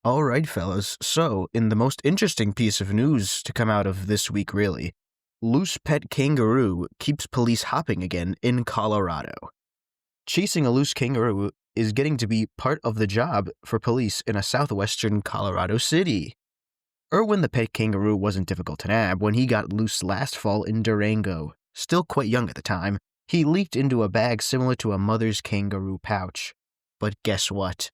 All right, fellas. So, in the most interesting piece of news to come out of this week, really, loose pet kangaroo keeps police hopping again in Colorado. Chasing a loose kangaroo is getting to be part of the job for police in a southwestern Colorado city. Irwin the pet kangaroo wasn't difficult to nab when he got loose last fall in Durango. Still quite young at the time, he leaped into a bag similar to a mother's kangaroo pouch. But guess what?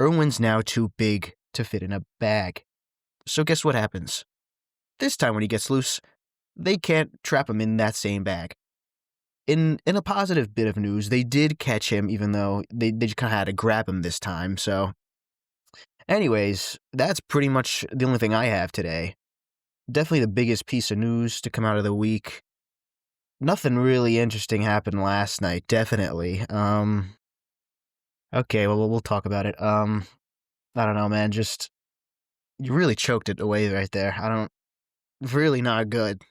Irwin's now too big to fit in a bag. So guess what happens? This time when he gets loose, they can't trap him in that same bag. In a positive bit of news, they did catch him, even though they just kind of had to grab him this time. So, anyways, that's pretty much the only thing I have today. Definitely the biggest piece of news to come out of the week. Nothing really interesting happened last night, definitely. Okay, well, we'll talk about it. I don't know, man, just, you really choked it away right there. Really not good.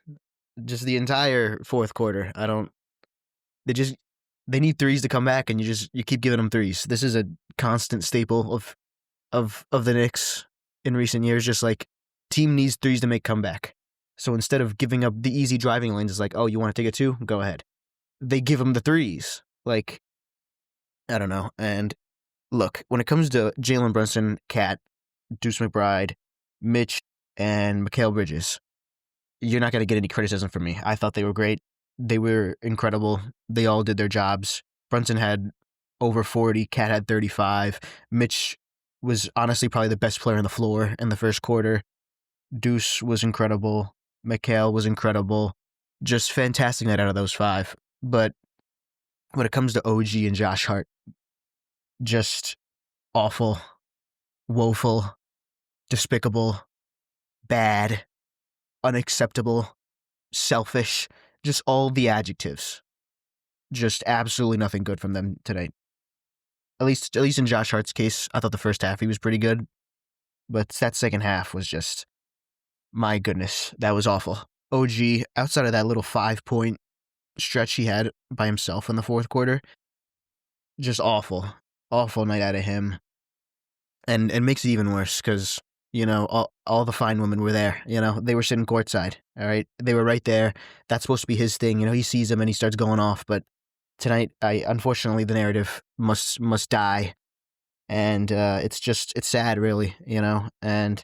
Just the entire fourth quarter, they need threes to come back, and you keep giving them threes. This is a constant staple of the Knicks in recent years. Just like, team needs threes to make comeback. So instead of giving up the easy driving lanes, it's like, oh, you want to take it too? Go ahead. They give them the threes. Like, I don't know. And look, when it comes to Jalen Brunson, Cat, Deuce McBride, Mitch, and Mikal Bridges, you're not going to get any criticism from me. I thought they were great. They were incredible. They all did their jobs. Brunson had over 40. Cat had 35. Mitch was honestly probably the best player on the floor in the first quarter. Deuce was incredible. Mikal was incredible. Just fantastic night out of those five. But when it comes to OG and Josh Hart, just awful, woeful, despicable, bad, unacceptable, selfish, just all the adjectives. Just absolutely nothing good from them tonight. At least in Josh Hart's case, I thought the first half he was pretty good, but that second half was just, my goodness, that was awful. OG, outside of that little 5-point stretch he had by himself in the fourth quarter, just awful night out of him. And it makes it even worse because, all the fine women were there. They were sitting courtside. All right, they were right there. That's supposed to be his thing. He sees them and he starts going off. But tonight, unfortunately, the narrative must die, and it's sad, really. And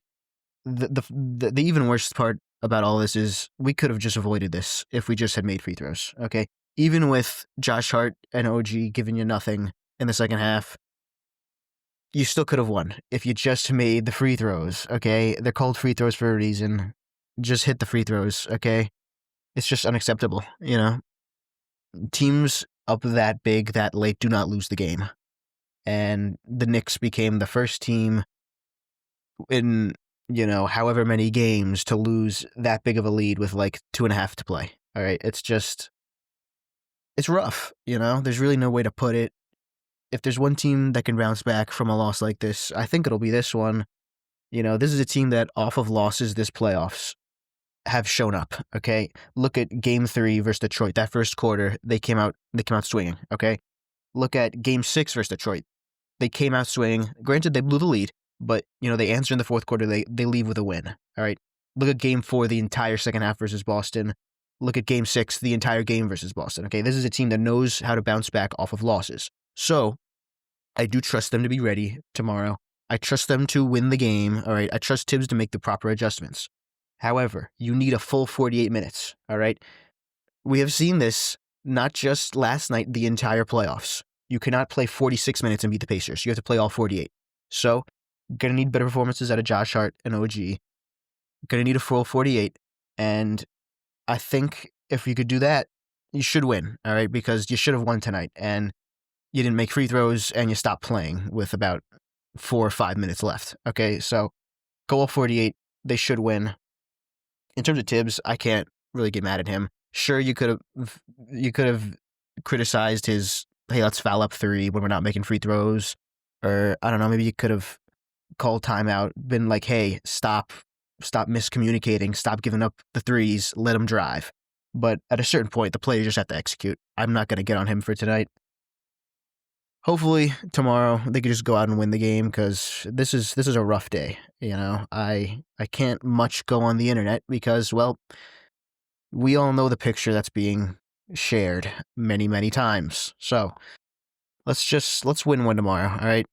the even worse part about all this is we could have just avoided this if we just had made free throws. Okay, even with Josh Hart and OG giving you nothing in the second half, you still could have won if you just made the free throws, okay? They're called free throws for a reason. Just hit the free throws, okay? It's just unacceptable, Teams up that big, that late, do not lose the game. And the Knicks became the first team in, however many games to lose that big of a lead with like 2.5 to play, all right? It's rough, There's really no way to put it. If there's one team that can bounce back from a loss like this, I think it'll be this one. This is a team that off of losses this playoffs have shown up, okay? Look at Game 3 versus Detroit. That first quarter, they came out swinging, okay? Look at Game 6 versus Detroit. They came out swinging. Granted, they blew the lead, but, they answer in the fourth quarter. They leave with a win, all right? Look at Game 4, the entire second half versus Boston. Look at Game 6, the entire game versus Boston, okay? This is a team that knows how to bounce back off of losses. So, I do trust them to be ready tomorrow. I trust them to win the game, all right? I trust Tibbs to make the proper adjustments. However, you need a full 48 minutes, all right? We have seen this not just last night, the entire playoffs. You cannot play 46 minutes and beat the Pacers. You have to play all 48. So, going to need better performances out of Josh Hart and OG. Going to need a full 48. And I think if you could do that, you should win, all right? Because you should have won tonight. And you didn't make free throws, and you stopped playing with about 4 or 5 minutes left. Okay, so go all 48. They should win. In terms of Tibbs, I can't really get mad at him. Sure, you could have criticized his, hey, let's foul up 3 when we're not making free throws, or I don't know, maybe you could have called timeout, been like, hey, stop miscommunicating, stop giving up the threes, let him drive. But at a certain point, the players just have to execute. I'm not going to get on him for tonight. hopefully tomorrow they could just go out and win the game because this is a rough day. I can't much go on the internet because, well, we all know the picture that's being shared many times. So let's win one tomorrow. All right.